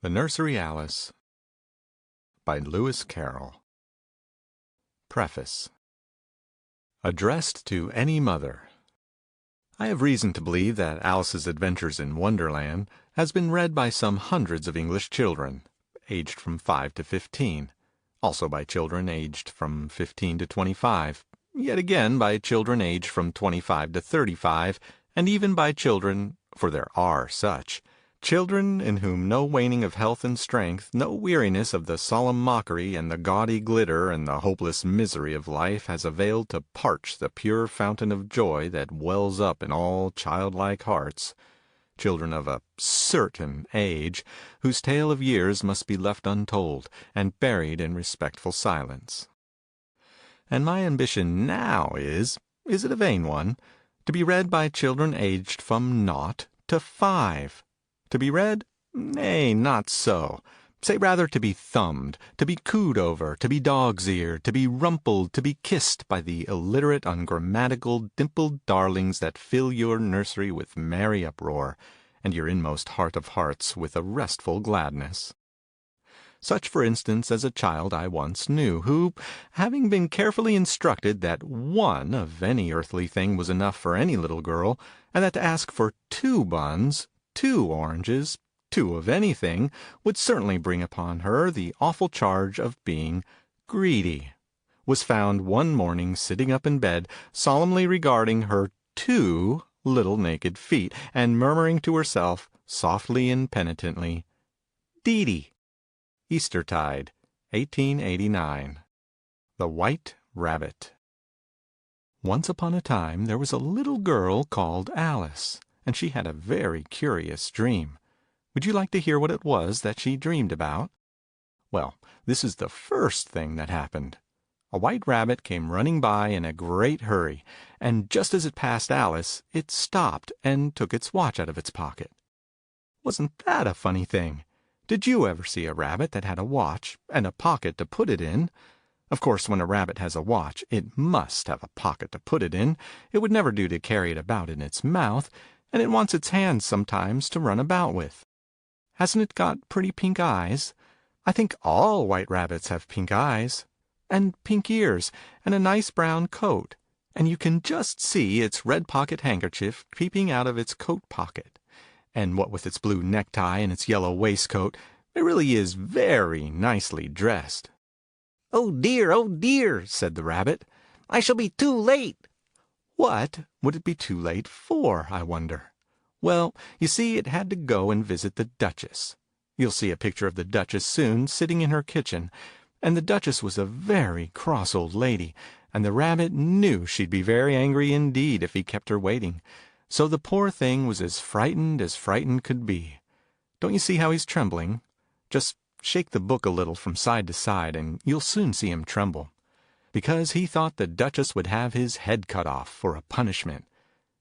The Nursery Alice by Lewis Carroll. Preface. Addressed to any mother. I have reason to believe that Alice's Adventures in Wonderland has been read by some hundreds of English children, aged from 5 to 15, also by children aged from 15 to 25, yet again by children aged from 25 to 35, and even by children, for there are such, children in whom no waning of health and strength, no weariness of the solemn mockery and the gaudy glitter and the hopeless misery of life has availed to parch the pure fountain of joy that wells up in all childlike hearts, children of a certain age, whose tale of years must be left untold and buried in respectful silence. And my ambition now is it a vain one, to be read by children aged from nought to 5. To be read? Nay, not so. Say rather to be thumbed, to be cooed over, to be dog's-eared, to be rumpled, to be kissed by the illiterate, ungrammatical, dimpled darlings that fill your nursery with merry uproar, and your inmost heart of hearts with a restful gladness. Such, for instance, as a child I once knew, who, having been carefully instructed that 1 of any earthly thing was enough for any little girl, and that to ask for 2 buns, 2 oranges, 2 of anything, would certainly bring upon her the awful charge of being greedy, was found one morning sitting up in bed, solemnly regarding her 2 little naked feet, and murmuring to herself, softly and penitently, "Dee-dee." Eastertide, 1889. The White Rabbit. Once upon a time there was a little girl called Alice, and she had a very curious dream. Would you like to hear what it was that she dreamed about? Well, this is the first thing that happened. A white rabbit came running by in a great hurry, and just as it passed Alice, it stopped and took its watch out of its pocket. Wasn't that a funny thing? Did you ever see a rabbit that had a watch and a pocket to put it in? Of course, when a rabbit has a watch, it must have a pocket to put it in. It would never do to carry it about in its mouth, and it wants its hands sometimes to run about with. Hasn't it got pretty pink eyes? I think all white rabbits have pink eyes, and pink ears, and a nice brown coat, and you can just see its red pocket handkerchief peeping out of its coat pocket. And what with its blue necktie and its yellow waistcoat, it really is very nicely dressed. "Oh dear," said the rabbit. "I shall be too late." What would it be too late for, I wonder? Well, you see, it had to go and visit the Duchess. You'll see a picture of the Duchess soon, sitting in her kitchen. And the Duchess was a very cross old lady, and the rabbit knew she'd be very angry indeed if he kept her waiting. So the poor thing was as frightened could be. Don't you see how he's trembling? Just shake the book a little from side to side, and you'll soon see him tremble. Because he thought the Duchess would have his head cut off for a punishment.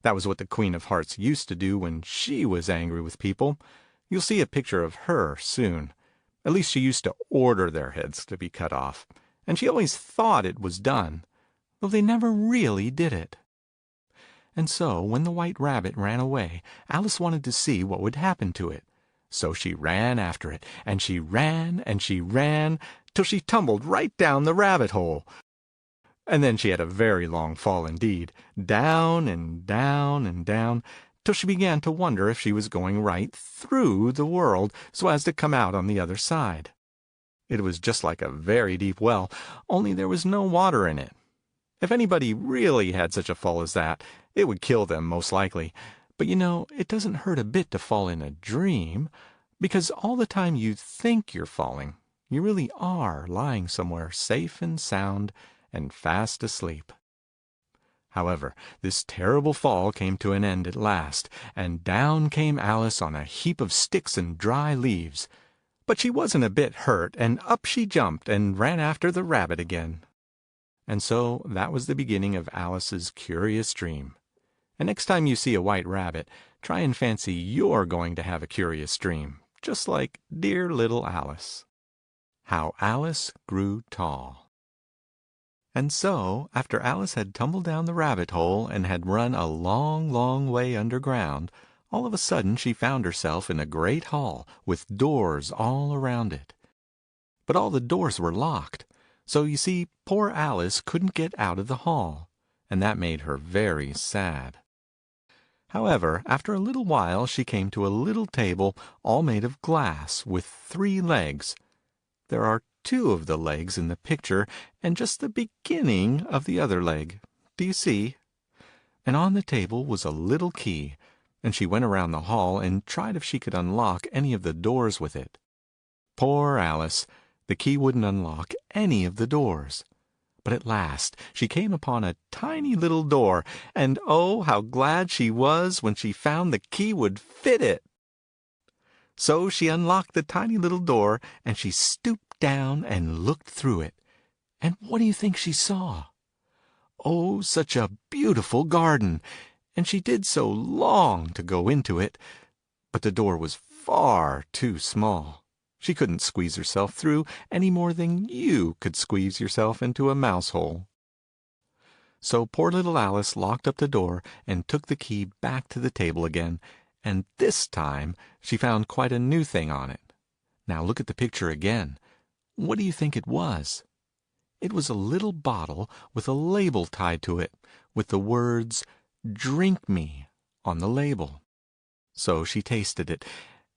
That was what the Queen of Hearts used to do when she was angry with people. You'll see a picture of her soon. At least she used to order their heads to be cut off, and she always thought it was done, though they never really did it. And so, when the White Rabbit ran away, Alice wanted to see what would happen to it. So she ran after it, and she ran, till she tumbled right down the rabbit hole. And then she had a very long fall indeed, down and down and down, till she began to wonder if she was going right through the world, so as to come out on the other side. It was just like a very deep well, only there was no water in it. If anybody really had such a fall as that, it would kill them most likely. But you know, it doesn't hurt a bit to fall in a dream, because all the time you think you're falling, you really are lying somewhere safe and sound and fast asleep. However, this terrible fall came to an end at last, and down came Alice on a heap of sticks and dry leaves. But she wasn't a bit hurt, and up she jumped and ran after the rabbit again. And so that was the beginning of Alice's curious dream. And next time you see a white rabbit, try and fancy you're going to have a curious dream, just like dear little Alice. How Alice Grew Tall. And so, after Alice had tumbled down the rabbit hole and had run a long, long way underground, All of a sudden she found herself in a great hall, with doors all around it. But all the doors were locked, so you see poor Alice couldn't get out of the hall, and that made her very sad. However, after a little while she came to a little table all made of glass, with 3 legs. There are 2 of the legs in the picture, and just the beginning of the other leg. Do you see? And on the table was a little key, and she went around the hall and tried if she could unlock any of the doors with it. Poor Alice! The key wouldn't unlock any of the doors. But at last she came upon a tiny little door, and oh, how glad she was when she found the key would fit it! So she unlocked the tiny little door, and she stooped down and looked through it. And what do you think she saw? Oh, such a beautiful garden! And she did so long to go into it, but the door was far too small. She couldn't squeeze herself through any more than you could squeeze yourself into a mouse hole. So poor little Alice locked up the door and took the key back to the table again, and this time she found quite a new thing on it. Now look at the picture again. What do you think it was? It was a little bottle with a label tied to it, with the words "Drink Me" on the label. So she tasted it,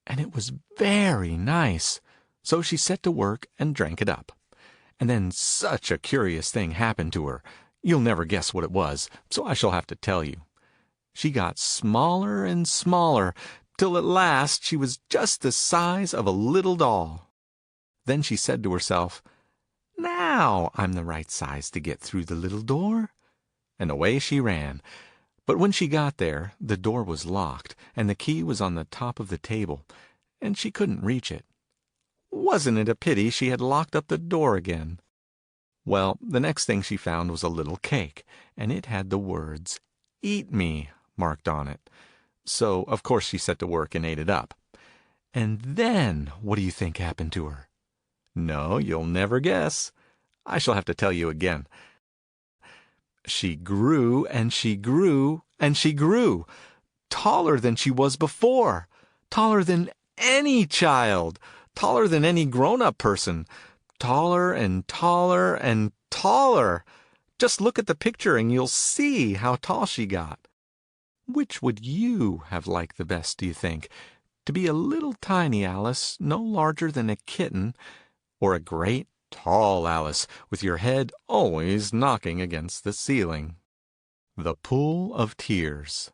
and it was very nice. So she set to work and drank it up. And then such a curious thing happened to her. You'll never guess what it was, so I shall have to tell you. She got smaller and smaller, till at last she was just the size of a little doll. Then she said to herself, "Now I'm the right size to get through the little door." And away she ran. But when she got there, the door was locked, and the key was on the top of the table, and she couldn't reach it. Wasn't it a pity she had locked up the door again? Well, the next thing she found was a little cake, and it had the words "Eat Me" marked on it. So, of course, she set to work and ate it up. And then, what do you think happened to her? No, you'll never guess. I shall have to tell you again. She grew, and she grew, and she grew, taller than she was before, taller than any child, taller than any grown-up person, taller and taller and taller. Just look at the picture and you'll see how tall she got. Which would you have liked the best, do you think? To be a little tiny Alice, no larger than a kitten, or a great tall Alice, with your head always knocking against the ceiling? The Pool of Tears.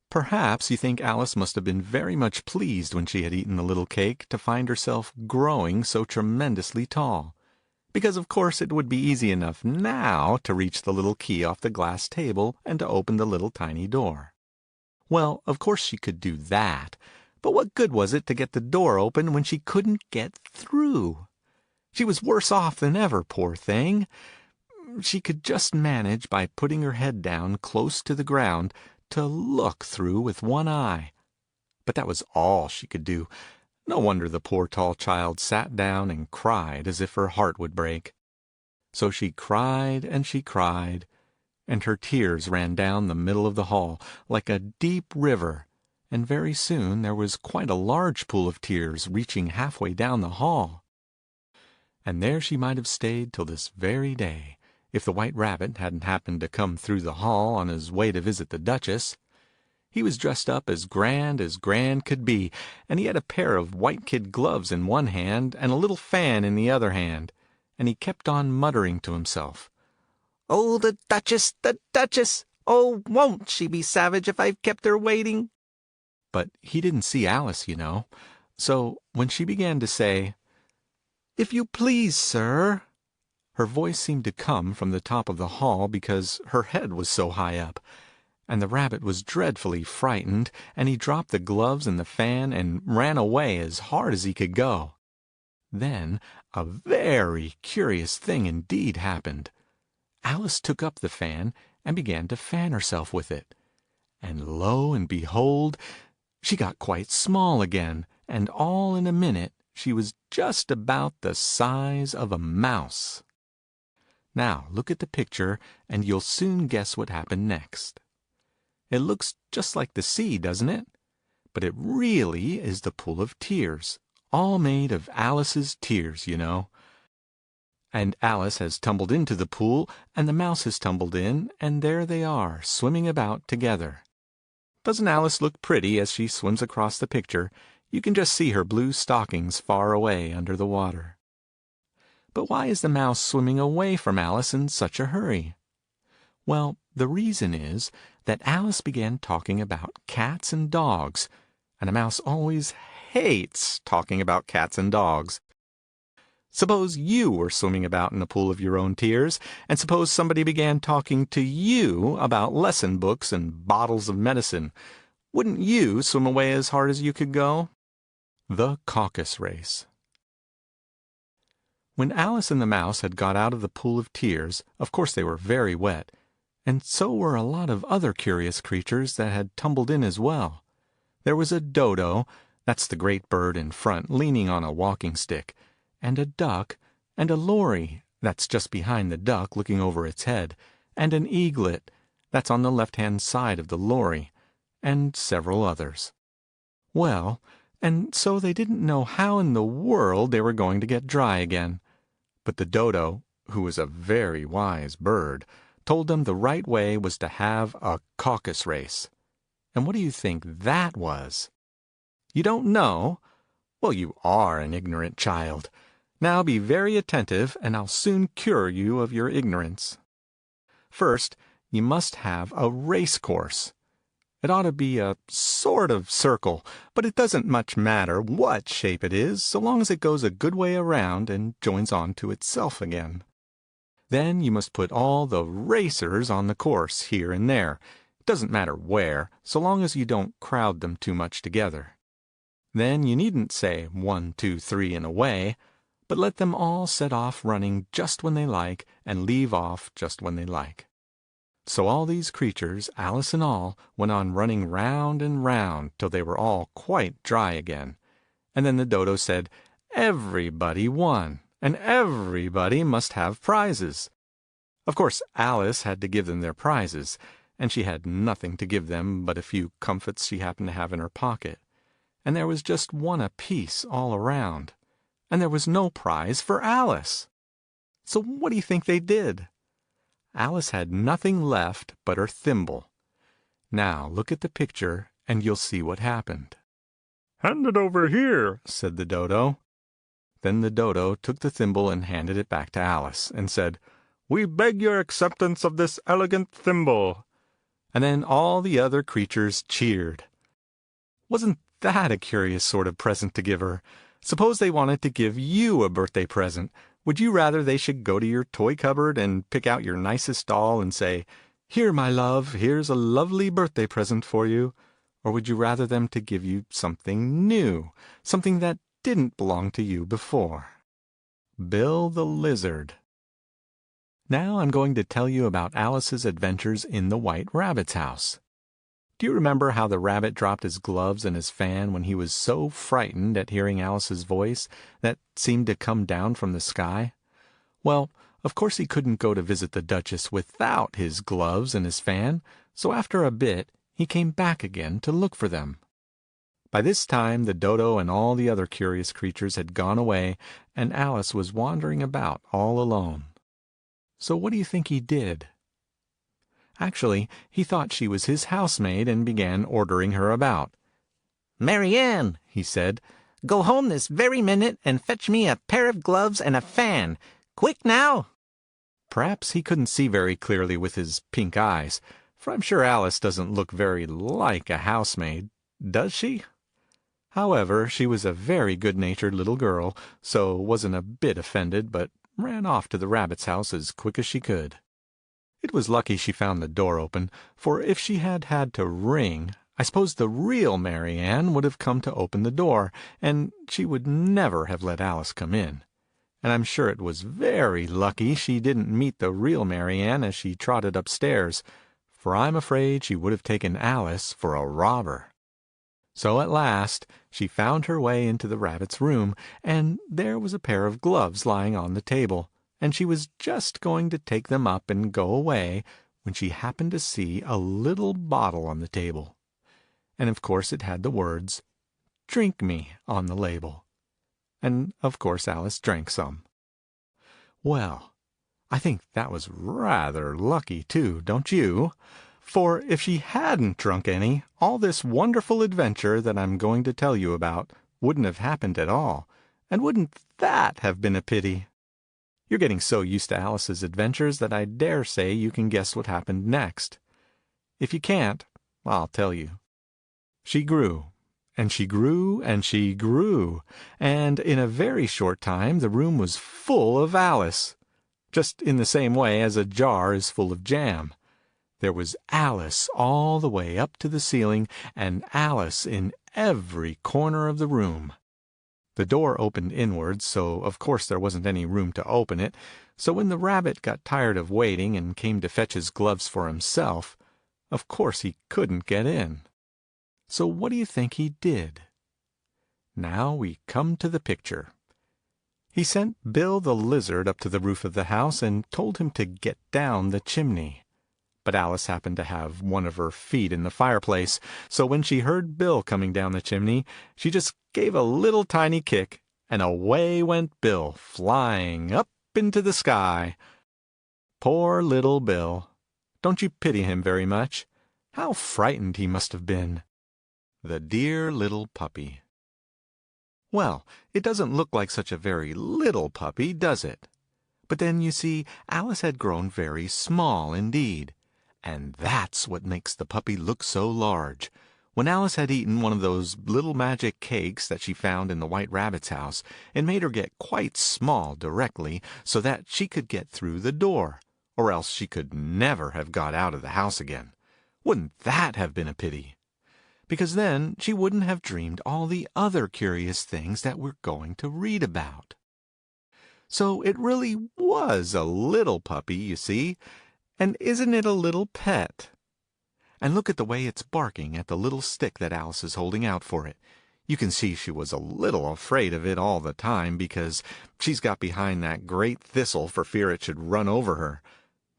Perhaps you think Alice must have been very much pleased when she had eaten the little cake to find herself growing so tremendously tall, because of course it would be easy enough now to reach the little key off the glass table and to open the little tiny door. Well, of course she could do that, but what good was it to get the door open when she couldn't get through? She was worse off than ever, poor thing. She could just manage by putting her head down close to the ground to look through with one eye. But that was all she could do. No wonder the poor tall child sat down and cried as if her heart would break. So she cried and she cried, and her tears ran down the middle of the hall like a deep river, and very soon there was quite a large pool of tears reaching halfway down the hall. And there she might have stayed till this very day, if the White Rabbit hadn't happened to come through the hall on his way to visit the Duchess. He was dressed up as grand could be, and he had a pair of white kid gloves in one hand and a little fan in the other hand, and he kept on muttering to himself, "Oh, the Duchess, the Duchess! Oh, won't she be savage if I've kept her waiting?" But he didn't see Alice, you know. So when she began to say, "If you please, sir," her voice seemed to come from the top of the hall because her head was so high up. And the rabbit was dreadfully frightened, and he dropped the gloves and the fan and ran away as hard as he could go. Then a very curious thing indeed happened. Alice took up the fan and began to fan herself with it. And lo and behold, she got quite small again, and all in a minute she was just about the size of a mouse. Now look at the picture, and you'll soon guess what happened next. It looks just like the sea, doesn't it? But it really is the pool of tears, all made of Alice's tears, you know. And Alice has tumbled into the pool, and the mouse has tumbled in, and there they are, swimming about together. Doesn't Alice look pretty as she swims across the picture? You can just see her blue stockings far away under the water. But why is the mouse swimming away from Alice in such a hurry? Well, the reason is that Alice began talking about cats and dogs, and a mouse always hates talking about cats and dogs. Suppose you were swimming about in a pool of your own tears, and suppose somebody began talking to you about lesson books and bottles of medicine. Wouldn't you swim away as hard as you could go? The Caucus Race. When Alice and the mouse had got out of the pool of tears, of course they were very wet, and so were a lot of other curious creatures that had tumbled in as well. There was a dodo, that's the great bird in front leaning on a walking stick, and a duck, and a lory, that's just behind the duck looking over its head, and an eaglet, that's on the left-hand side of the lory, and several others. Well, and so they didn't know how in the world they were going to get dry again. But the dodo, who was a very wise bird, told them the right way was to have a caucus race. And what do you think that was? You don't know? Well, you are an ignorant child. Now be very attentive, and I'll soon cure you of your ignorance. First, you must have a race course. It ought to be a sort of circle, but it doesn't much matter what shape it is, so long as it goes a good way around and joins on to itself again. Then you must put all the racers on the course, here and there. It doesn't matter where, so long as you don't crowd them too much together. Then you needn't say 1, 2, 3 and away, but let them all set off running just when they like, and leave off just when they like. So all these creatures, Alice and all, went on running round and round till they were all quite dry again. And then the dodo said, everybody won, and everybody must have prizes. Of course Alice had to give them their prizes, and she had nothing to give them but a few comfits she happened to have in her pocket. And there was just one apiece all around. And there was no prize for Alice. So what do you think they did? Alice had nothing left but her thimble. Now look at the picture, and you'll see what happened. "Hand it over here," said the dodo. Then the dodo took the thimble and handed it back to Alice, and said, "We beg your acceptance of this elegant thimble." And then all the other creatures cheered. Wasn't that a curious sort of present to give her? Suppose they wanted to give you a birthday present. Would you rather they should go to your toy cupboard and pick out your nicest doll and say, "Here, my love, here's a lovely birthday present for you"? Or would you rather them to give you something new, something that didn't belong to you before? Bill the Lizard. Now I'm going to tell you about Alice's adventures in the White Rabbit's house. Do you remember how the rabbit dropped his gloves and his fan when he was so frightened at hearing Alice's voice that seemed to come down from the sky? Well, of course he couldn't go to visit the Duchess without his gloves and his fan, so after a bit he came back again to look for them. By this time the dodo and all the other curious creatures had gone away, and Alice was wandering about all alone. So what do you think he did? Actually, he thought she was his housemaid and began ordering her about. "Mary Ann," he said, "go home this very minute and fetch me a pair of gloves and a fan. Quick now!" Perhaps he couldn't see very clearly with his pink eyes, for I'm sure Alice doesn't look very like a housemaid, does she? However, she was a very good-natured little girl, so wasn't a bit offended, but ran off to the rabbit's house as quick as she could. It was lucky she found the door open, for if she had had to ring, I suppose the real Mary Ann would have come to open the door, and she would never have let Alice come in. And I'm sure it was very lucky she didn't meet the real Mary Ann as she trotted upstairs, for I'm afraid she would have taken Alice for a robber. So at last she found her way into the rabbit's room, and there was a pair of gloves lying on the table, and she was just going to take them up and go away, when she happened to see a little bottle on the table. And of course it had the words, "Drink me," on the label. And of course Alice drank some. Well, I think that was rather lucky too, don't you? For if she hadn't drunk any, all this wonderful adventure that I'm going to tell you about wouldn't have happened at all. And wouldn't that have been a pity? You're getting so used to Alice's adventures that I dare say you can guess what happened next. If you can't, I'll tell you. She grew, and she grew, and she grew, and in a very short time the room was full of Alice, just in the same way as a jar is full of jam. There was Alice all the way up to the ceiling, and Alice in every corner of the room. The door opened inwards, so of course there wasn't any room to open it, so when the rabbit got tired of waiting and came to fetch his gloves for himself, of course he couldn't get in. So what do you think he did? Now we come to the picture. He sent Bill the Lizard up to the roof of the house and told him to get down the chimney. But Alice happened to have one of her feet in the fireplace, so when she heard Bill coming down the chimney, she just gave a little tiny kick, and away went Bill, flying up into the sky. Poor little Bill! Don't you pity him very much? How frightened he must have been! The dear little puppy! Well, it doesn't look like such a very little puppy, does it? But then, you see, Alice had grown very small indeed. And that's what makes the puppy look so large. When Alice had eaten one of those little magic cakes that she found in the White Rabbit's house, it made her get quite small directly, so that she could get through the door, or else she could never have got out of the house again. Wouldn't that have been a pity? Because then she wouldn't have dreamed all the other curious things that we're going to read about. So it really was a little puppy, you see. And isn't it a little pet? And look at the way it's barking at the little stick that Alice is holding out for it. You can see she was a little afraid of it all the time, because she's got behind that great thistle for fear it should run over her.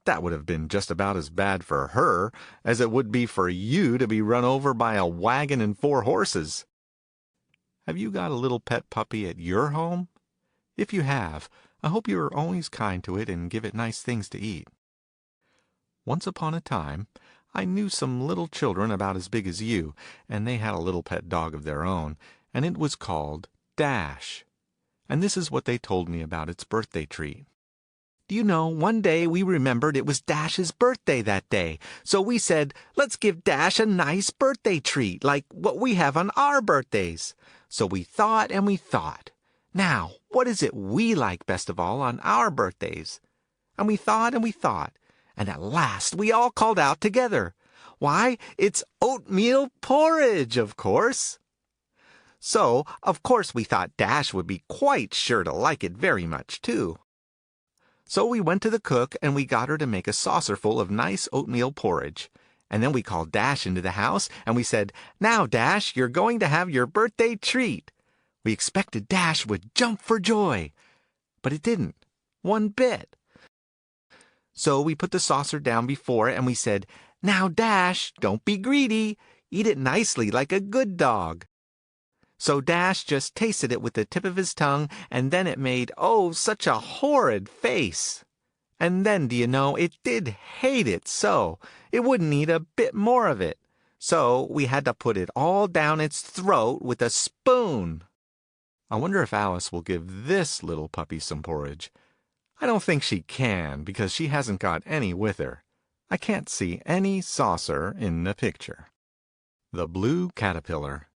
That would have been just about as bad for her as it would be for you to be run over by a wagon and 4 horses. Have you got a little pet puppy at your home? If you have, I hope you are always kind to it and give it nice things to eat. Once upon a time, I knew some little children about as big as you, and they had a little pet dog of their own, and it was called Dash. And this is what they told me about its birthday treat. Do you know, one day we remembered it was Dash's birthday that day, so we said, let's give Dash a nice birthday treat, like what we have on our birthdays. So we thought and we thought, now, what is it we like best of all on our birthdays? And we thought and we thought. And at last we all called out together, why, it's oatmeal porridge, of course. So, of course, we thought Dash would be quite sure to like it very much, too. So we went to the cook, and we got her to make a saucerful of nice oatmeal porridge. And then we called Dash into the house, and we said, now, Dash, you're going to have your birthday treat. We expected Dash would jump for joy. But it didn't, one bit. So we put the saucer down before it, and we said, now, Dash, don't be greedy. Eat it nicely like a good dog. So Dash just tasted it with the tip of his tongue, and then it made, oh, such a horrid face. And then, do you know, it did hate it so. It wouldn't eat a bit more of it. So we had to put it all down its throat with a spoon. I wonder if Alice will give this little puppy some porridge. I don't think she can, because she hasn't got any with her. I can't see any saucer in the picture. The Blue Caterpillar.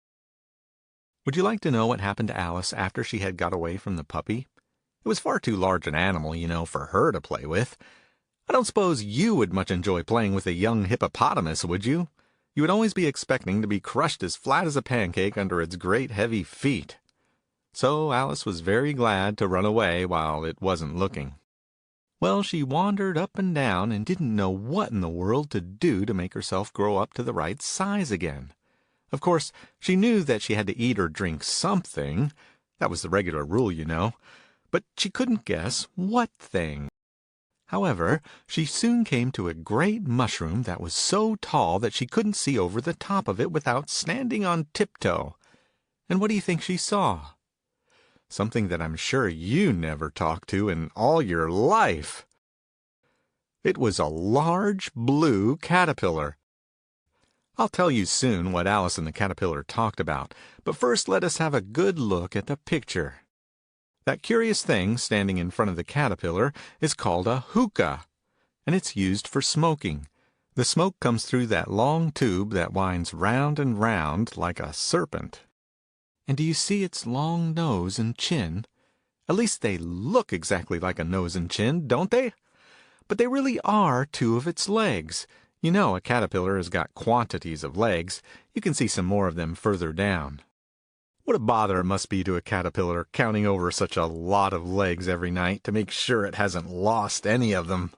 Would you like to know what happened to Alice after she had got away from the puppy? It was far too large an animal, you know, for her to play with. I don't suppose you would much enjoy playing with a young hippopotamus, would you? You would always be expecting to be crushed as flat as a pancake under its great heavy feet. So Alice was very glad to run away while it wasn't looking. Well, she wandered up and down and didn't know what in the world to do to make herself grow up to the right size again. Of course, she knew that she had to eat or drink something. That was the regular rule, you know. But she couldn't guess what thing. However, she soon came to a great mushroom that was so tall that she couldn't see over the top of it without standing on tiptoe. And what do you think she saw? Something that I'm sure you never talked to in all your life. It was a large blue caterpillar. I'll tell you soon what Alice and the caterpillar talked about, but first let us have a good look at the picture. That curious thing standing in front of the caterpillar is called a hookah, and it's used for smoking. The smoke comes through that long tube that winds round and round like a serpent. And do you see its long nose and chin? At least they look exactly like a nose and chin, don't they? But they really are two of its legs. You know a caterpillar has got quantities of legs. You can see some more of them further down. What a bother it must be to a caterpillar counting over such a lot of legs every night to make sure it hasn't lost any of them.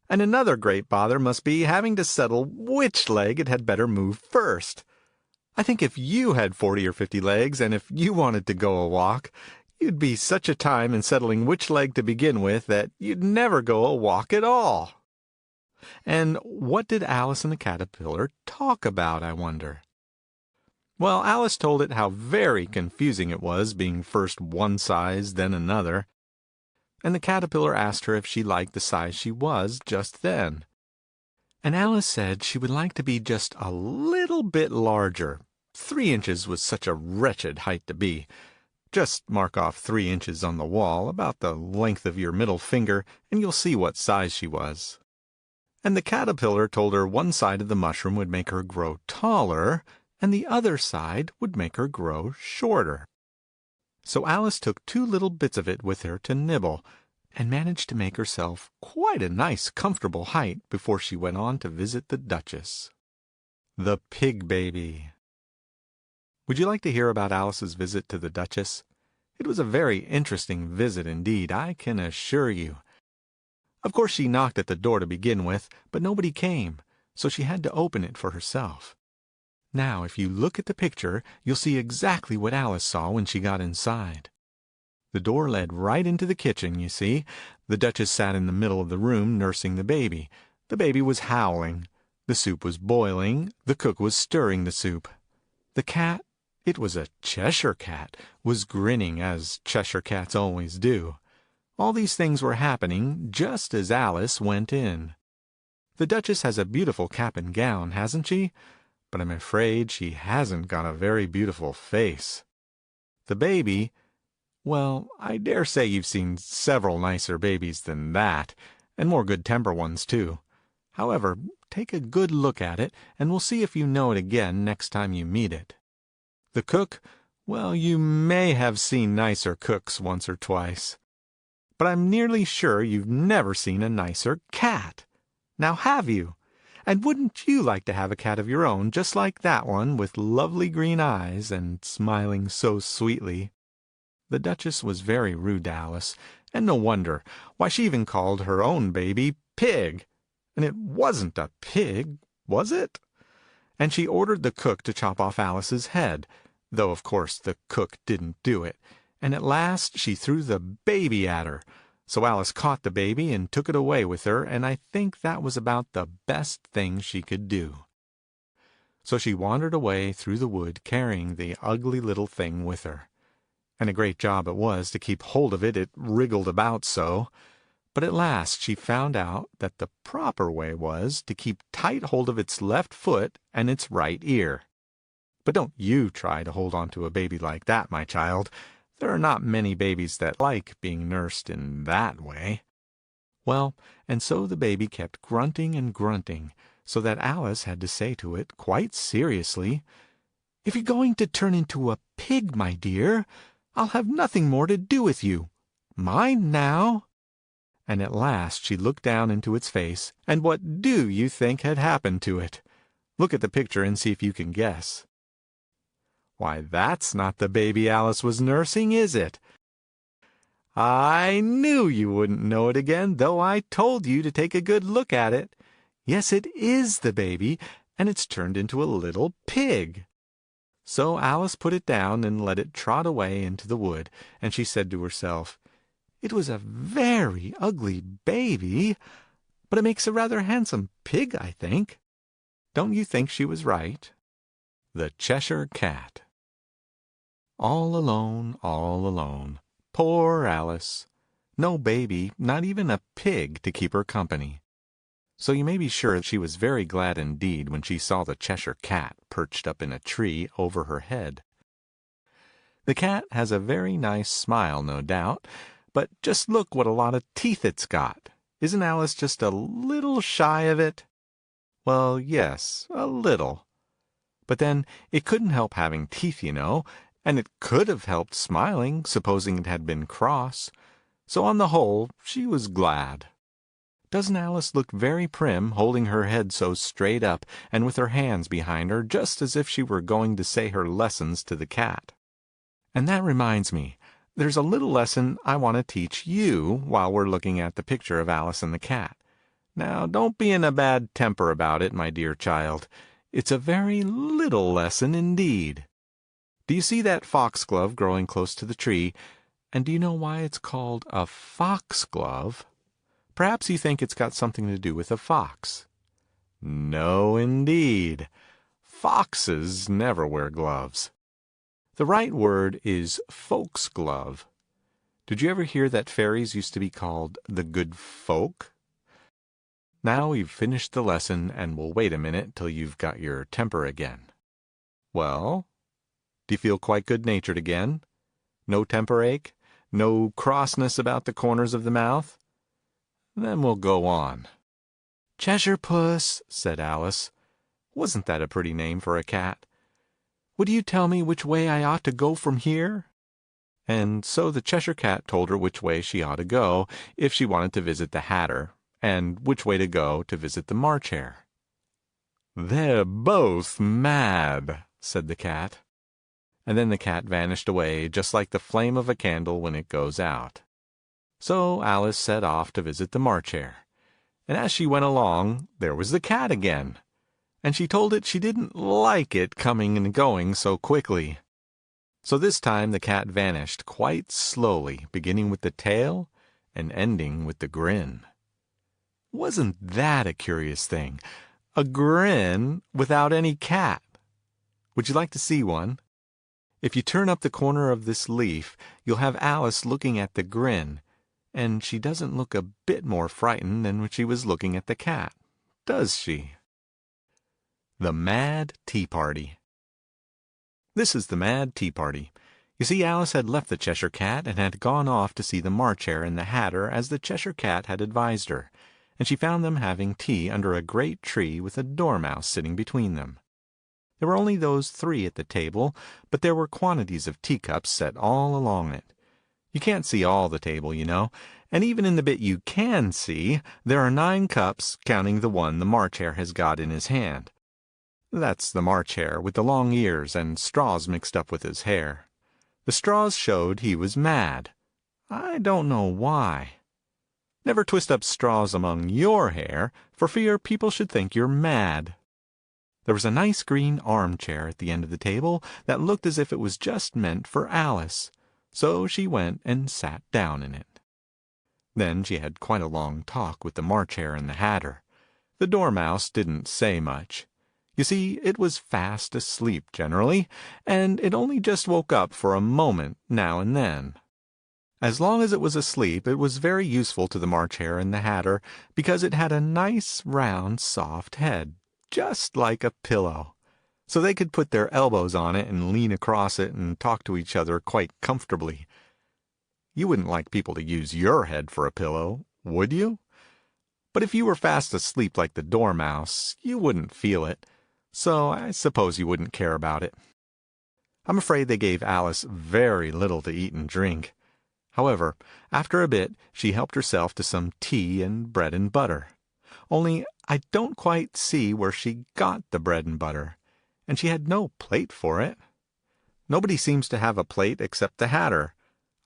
And another great bother must be having to settle which leg it had better move first. I think if you had 40 or 50 legs, and if you wanted to go a walk, you'd be such a time in settling which leg to begin with that you'd never go a walk at all. And what did Alice and the caterpillar talk about, I wonder? Well, Alice told it how very confusing it was being first one size, then another. And the caterpillar asked her if she liked the size she was just then. And Alice said she would like to be just a little bit larger. 3 inches was such a wretched height to be. Just mark off 3 inches on the wall, about the length of your middle finger, and you'll see what size she was. And the caterpillar told her one side of the mushroom would make her grow taller, and the other side would make her grow shorter. So Alice took 2 little bits of it with her to nibble, and managed to make herself quite a nice comfortable height before she went on to visit the Duchess. The Pig Baby. Would you like to hear about Alice's visit to the Duchess? It was a very interesting visit indeed, I can assure you. Of course she knocked at the door to begin with, but nobody came, so she had to open it for herself. Now, if you look at the picture, you'll see exactly what Alice saw when she got inside. The door led right into the kitchen, you see. The Duchess sat in the middle of the room nursing the baby. The baby was howling. The soup was boiling. The cook was stirring the soup. The cat, it was a Cheshire cat, was grinning, as Cheshire cats always do. All these things were happening just as Alice went in. The Duchess has a beautiful cap and gown, hasn't she? But I'm afraid she hasn't got a very beautiful face. The baby, well, I dare say you've seen several nicer babies than that, and more good-temper ones, too. However, take a good look at it, and we'll see if you know it again next time you meet it. The cook, well, you may have seen nicer cooks once or twice. But I'm nearly sure you've never seen a nicer cat. Now have you? And wouldn't you like to have a cat of your own, just like that one, with lovely green eyes, and smiling so sweetly? The Duchess was very rude to Alice, and no wonder. Why, she even called her own baby Pig. And it wasn't a pig, was it? And she ordered the cook to chop off Alice's head, though of course the cook didn't do it. And at last she threw the baby at her. So Alice caught the baby and took it away with her, and I think that was about the best thing she could do. So she wandered away through the wood, carrying the ugly little thing with her. And a great job it was to keep hold of it, it wriggled about so. But at last she found out that the proper way was to keep tight hold of its left foot and its right ear. But don't you try to hold on to a baby like that, my child. There are not many babies that like being nursed in that way. Well, and so the baby kept grunting and grunting, so that Alice had to say to it, quite seriously, "If you're going to turn into a pig, my dear, I'll have nothing more to do with you. Mind now." And at last she looked down into its face, and what do you think had happened to it? Look at the picture and see if you can guess. Why, that's not the baby Alice was nursing, is it? I knew you wouldn't know it again, though I told you to take a good look at it. Yes, it is the baby, and it's turned into a little pig. So Alice put it down and let it trot away into the wood, and she said to herself, It was a very ugly baby, but it makes a rather handsome pig, I think. Don't you think she was right? The Cheshire Cat. All alone. Poor Alice. No baby, not even a pig to keep her company. So you may be sure she was very glad indeed when she saw the Cheshire Cat perched up in a tree over her head. The cat has a very nice smile, no doubt, but just look what a lot of teeth it's got. Isn't Alice just a little shy of it? Well, yes, a little. But then, it couldn't help having teeth, you know, and it could have helped smiling, supposing it had been cross. So on the whole, she was glad. Doesn't Alice look very prim, holding her head so straight up, and with her hands behind her, just as if she were going to say her lessons to the cat? And that reminds me, there's a little lesson I want to teach you while we're looking at the picture of Alice and the cat. Now, don't be in a bad temper about it, my dear child. It's a very little lesson indeed. Do you see that foxglove growing close to the tree? And do you know why it's called a foxglove? Perhaps you think it's got something to do with a fox. No, indeed. Foxes never wear gloves. The right word is folksglove. Did you ever hear that fairies used to be called the good folk? Now we've finished the lesson, and we'll wait a minute till you've got your temper again. Well, do you feel quite good-natured again? No temper ache? No crossness about the corners of the mouth? Then we'll go on. Cheshire Puss, said Alice. Wasn't that a pretty name for a cat? Would you tell me which way I ought to go from here? And so the Cheshire Cat told her which way she ought to go if she wanted to visit the Hatter, and which way to go to visit the March Hare. They're both mad, said the cat. And then the cat vanished away, just like the flame of a candle when it goes out. So Alice set off to visit the March Hare. And as she went along, there was the cat again. And she told it she didn't like it coming and going so quickly. So this time the cat vanished quite slowly, beginning with the tail and ending with the grin. Wasn't that a curious thing? A grin without any cat. Would you like to see one? If you turn up the corner of this leaf, you'll have Alice looking at the grin, and she doesn't look a bit more frightened than when she was looking at the cat, does she? The Mad Tea Party. This is the Mad Tea Party. You see, Alice had left the Cheshire Cat and had gone off to see the March Hare and the Hatter as the Cheshire Cat had advised her, and she found them having tea under a great tree with a dormouse sitting between them. There were only those three at the table, but there were quantities of teacups set all along it. You can't see all the table, you know, and even in the bit you can see, there are 9 cups, counting the one the March Hare has got in his hand. That's the March Hare, with the long ears and straws mixed up with his hair. The straws showed he was mad. I don't know why. Never twist up straws among your hair, for fear people should think you're mad. There was a nice green armchair at the end of the table that looked as if it was just meant for Alice, so she went and sat down in it. Then she had quite a long talk with the March Hare and the Hatter. The Dormouse didn't say much. You see, it was fast asleep generally, and it only just woke up for a moment now and then. As long as it was asleep, it was very useful to the March Hare and the Hatter, because it had a nice, round, soft head, just like a pillow, so they could put their elbows on it and lean across it and talk to each other quite comfortably. You wouldn't like people to use your head for a pillow, would you? But if you were fast asleep like the Dormouse, you wouldn't feel it, so I suppose you wouldn't care about it. I'm afraid they gave Alice very little to eat and drink. However, after a bit, she helped herself to some tea and bread and butter. Only I don't quite see where she got the bread and butter, and she had no plate for it. Nobody seems to have a plate except the Hatter.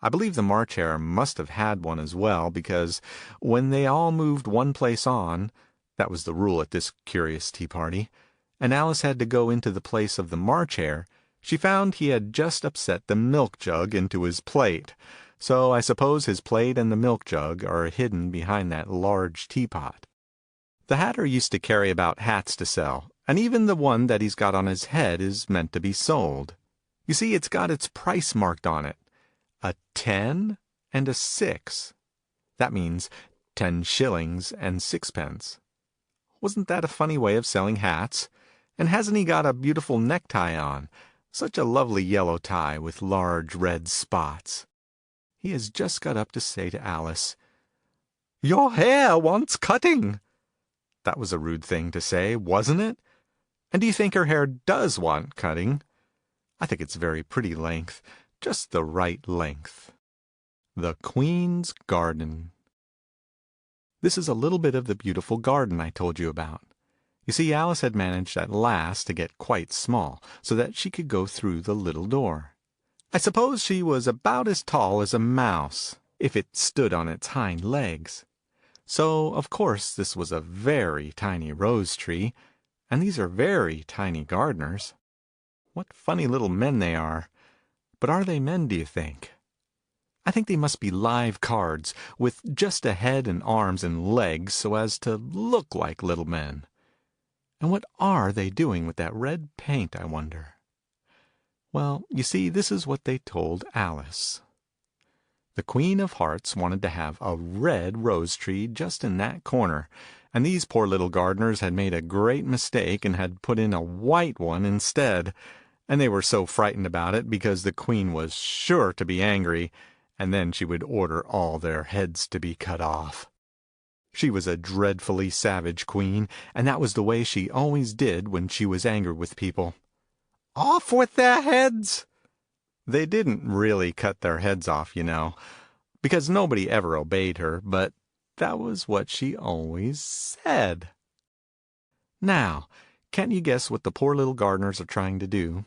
I believe the March Hare must have had one as well, because when they all moved one place on, that was the rule at this curious tea party, and Alice had to go into the place of the March Hare, she found he had just upset the milk jug into his plate, So I suppose his plate and the milk jug are hidden behind that large teapot. The hatter used to carry about hats to sell, and even the one that he's got on his head is meant to be sold. You see, it's got its price marked on it. A 10 and a 6. That means 10 shillings and 6 pence. Wasn't that a funny way of selling hats? And hasn't he got a beautiful necktie on? Such a lovely yellow tie with large red spots. He has just got up to say to Alice, "Your hair wants cutting." That was a rude thing to say, wasn't it? And do you think her hair does want cutting? I think it's very pretty length, just the right length. The Queen's Garden. This is a little bit of the beautiful garden I told you about. You see, Alice had managed at last to get quite small, so that she could go through the little door. I suppose she was about as tall as a mouse, if it stood on its hind legs. So, of course, this was a very tiny rose tree, and these are very tiny gardeners. What funny little men they are! But are they men, do you think? I think they must be live cards, with just a head and arms and legs so as to look like little men. And what are they doing with that red paint, I wonder? Well, you see, this is what they told Alice. The Queen of Hearts wanted to have a red rose tree just in that corner, and these poor little gardeners had made a great mistake and had put in a white one instead, and they were so frightened about it because the Queen was sure to be angry, and then she would order all their heads to be cut off. She was a dreadfully savage queen, and that was the way she always did when she was angry with people. Off with their heads! They didn't really cut their heads off, you know, because nobody ever obeyed her, but that was what she always said. Now, can't you guess what the poor little gardeners are trying to do?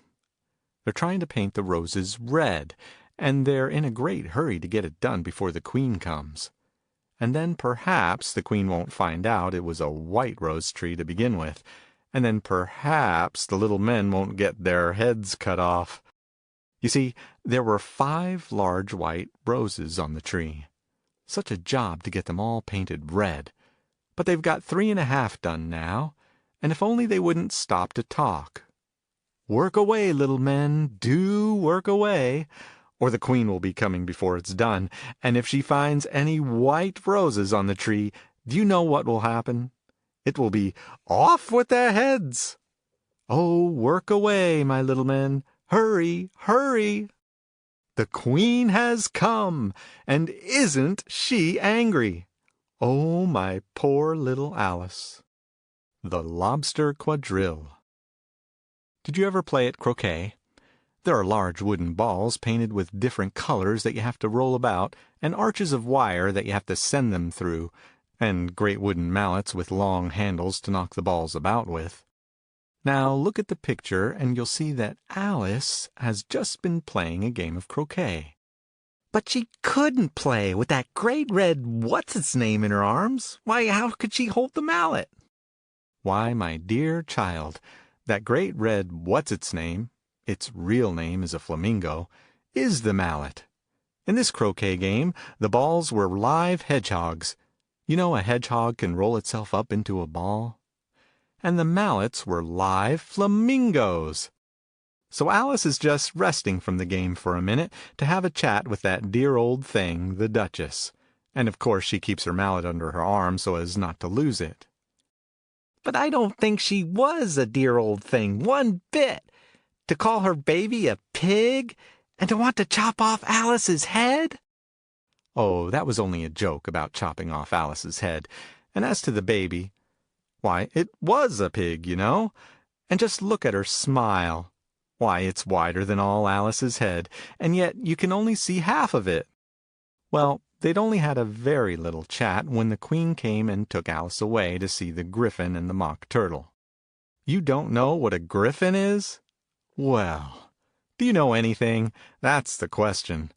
They're trying to paint the roses red, and they're in a great hurry to get it done before the Queen comes. And then perhaps the Queen won't find out it was a white rose tree to begin with, and then perhaps the little men won't get their heads cut off. You see, there were 5 large white roses on the tree. Such a job to get them all painted red. But they've got 3½ done now, and if only they wouldn't stop to talk. Work away, little men, do work away, or the Queen will be coming before it's done, and if she finds any white roses on the tree, do you know what will happen? It will be off with their heads. Oh, work away, my little men, hurry, hurry! The Queen has come, and isn't she angry? Oh, my poor little Alice. The Lobster Quadrille. Did you ever play at croquet? There are large wooden balls painted with different colors that you have to roll about, and arches of wire that you have to send them through, and great wooden mallets with long handles to knock the balls about with. Now look at the picture, and you'll see that Alice has just been playing a game of croquet. But she couldn't play with that great red what's-its-name in her arms. Why, how could she hold the mallet? Why, my dear child, that great red what's-its-name, its real name is a flamingo, is the mallet. In this croquet game, the balls were live hedgehogs. You know a hedgehog can roll itself up into a ball? And the mallets were live flamingos. So Alice is just resting from the game for a minute to have a chat with that dear old thing, the Duchess. And of course she keeps her mallet under her arm so as not to lose it. But I don't think she was a dear old thing, one bit. To call her baby a pig, and to want to chop off Alice's head? Oh, that was only a joke about chopping off Alice's head. And as to the baby, why, it was a pig, you know. And just look at her smile. Why, it's wider than all Alice's head, and yet you can only see half of it. Well, they'd only had a very little chat when the Queen came and took Alice away to see the Griffin and the Mock Turtle. You don't know what a griffin is? Well, do you know anything? That's the question.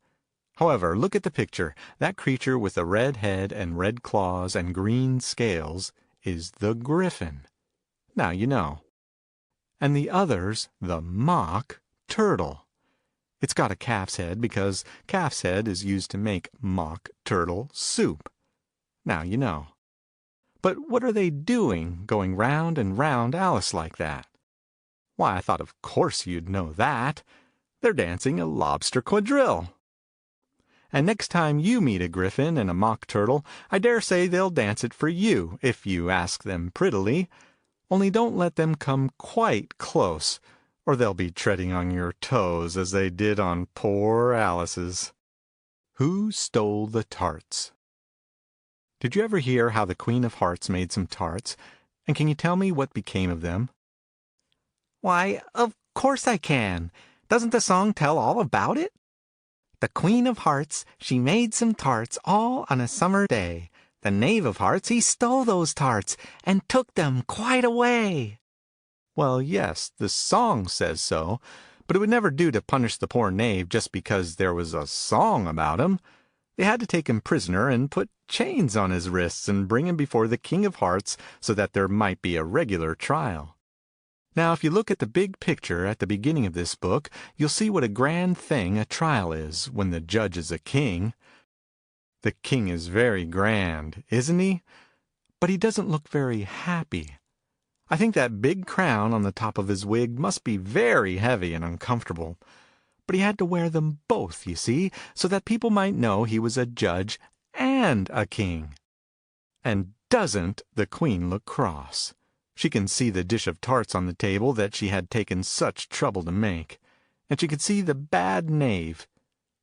However, look at the picture. That creature with a red head and red claws and green scales is the Griffin. Now you know. And the other's the Mock Turtle. It's got a calf's head because calf's head is used to make mock turtle soup. Now you know. But what are they doing, going round and round Alice like that? Why, I thought of course you'd know that. They're dancing a lobster quadrille. And next time you meet a griffin and a mock turtle, I dare say they'll dance it for you, if you ask them prettily. Only don't let them come quite close, or they'll be treading on your toes as they did on poor Alice's. Who stole the tarts? Did you ever hear how the Queen of Hearts made some tarts? And can you tell me what became of them? Why, of course I can. Doesn't the song tell all about it? The Queen of Hearts, she made some tarts all on a summer day. The Knave of Hearts, he stole those tarts and took them quite away. Well, yes, the song says so, but it would never do to punish the poor knave just because there was a song about him. They had to take him prisoner and put chains on his wrists and bring him before the King of Hearts so that there might be a regular trial. Now, if you look at the big picture at the beginning of this book, you'll see what a grand thing a trial is when the judge is a king. The king is very grand, isn't he? But he doesn't look very happy. I think that big crown on the top of his wig must be very heavy and uncomfortable. But he had to wear them both, you see, so that people might know he was a judge and a king. And doesn't the queen look cross? She can see the dish of tarts on the table that she had taken such trouble to make. And she can see the bad knave.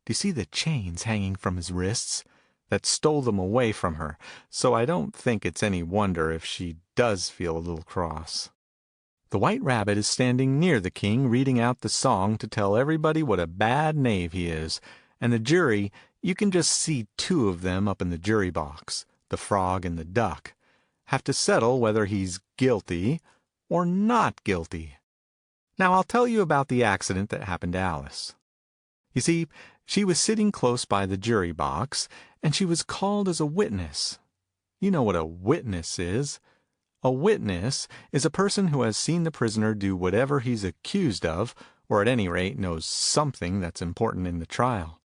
Do you see the chains hanging from his wrists? That stole them away from her, so I don't think it's any wonder if she does feel a little cross. The White Rabbit is standing near the king reading out the song to tell everybody what a bad knave he is, and the jury, you can just see two of them up in the jury box, the frog and the duck, have to settle whether he's guilty or not guilty. Now I'll tell you about the accident that happened to Alice. You see, she was sitting close by the jury box, and she was called as a witness. You know what a witness is. A witness is a person who has seen the prisoner do whatever he's accused of, or at any rate knows something that's important in the trial.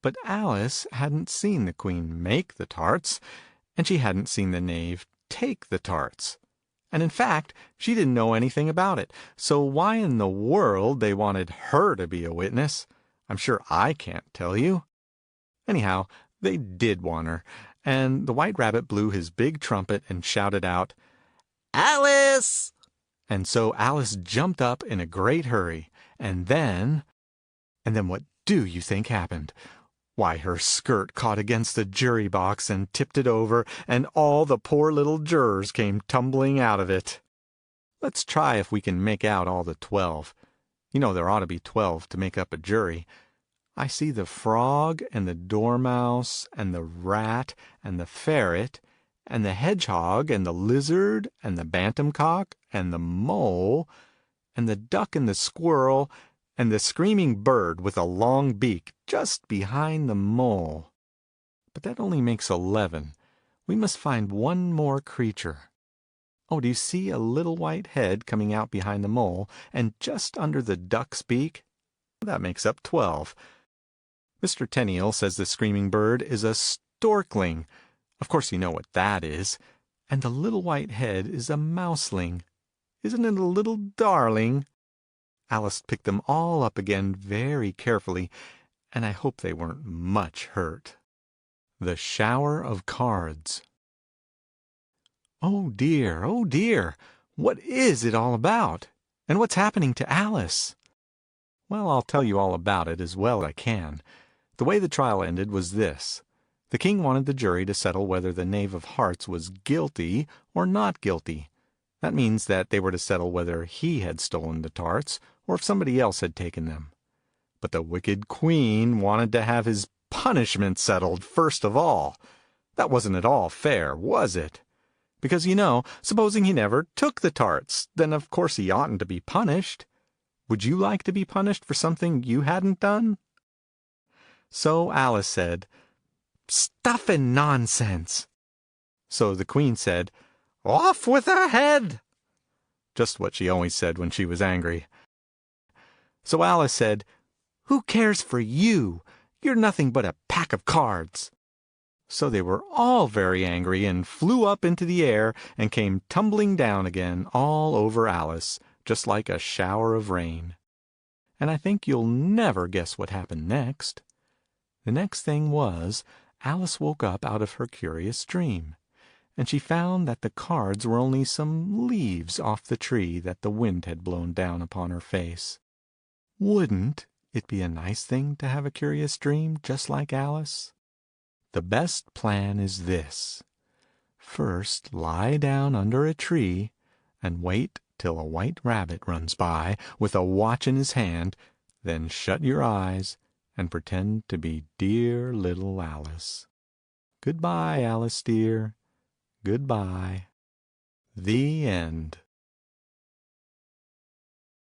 But Alice hadn't seen the queen make the tarts, and she hadn't seen the knave take the tarts. And in fact, she didn't know anything about it, so why in the world they wanted her to be a witness, I'm sure I can't tell you. Anyhow, they did want her, and the White Rabbit blew his big trumpet and shouted out, Alice! And so Alice jumped up in a great hurry, and then what do you think happened? Why, her skirt caught against the jury box and tipped it over, and all the poor little jurors came tumbling out of it. Let's try if we can make out all the 12. You know there ought to be 12 to make up a jury. I see the frog, and the dormouse, and the rat, and the ferret, and the hedgehog, and the lizard, and the bantam-cock, and the mole, and the duck, and the squirrel, and the screaming bird with a long beak just behind the mole. But that only makes 11. We must find one more creature. Oh, do you see a little white head coming out behind the mole, and just under the duck's beak? That makes up 12. Mr. Tenniel says the screaming bird is a storkling. Of course you know what that is. And the little white head is a mouseling. Isn't it a little darling? Alice picked them all up again very carefully, and I hope they weren't much hurt. The Shower of Cards. Oh dear, what is it all about? And what's happening to Alice? Well, I'll tell you all about it as well as I can. The way the trial ended was this. The king wanted the jury to settle whether the Knave of Hearts was guilty or not guilty. That means that they were to settle whether he had stolen the tarts, or if somebody else had taken them. But the wicked queen wanted to have his punishment settled first of all. That wasn't at all fair, was it? Because, you know, supposing he never took the tarts, then of course he oughtn't to be punished. Would you like to be punished for something you hadn't done? So Alice said, "Stuff and nonsense." So the queen said, "Off with her head!" Just what she always said when she was angry. So Alice said, Who cares for you? You're nothing but a pack of cards." So they were all very angry, and flew up into the air, and came tumbling down again all over Alice, just like a shower of rain. And I think you'll never guess what happened next. The next thing was, Alice woke up out of her curious dream, and she found that the cards were only some leaves off the tree that the wind had blown down upon her face. Wouldn't it be a nice thing to have a curious dream just like Alice? The best plan is this. First lie down under a tree, and wait till a white rabbit runs by, with a watch in his hand, then shut your eyes, and pretend to be dear little Alice. Goodbye, Alice dear. Goodbye. The end.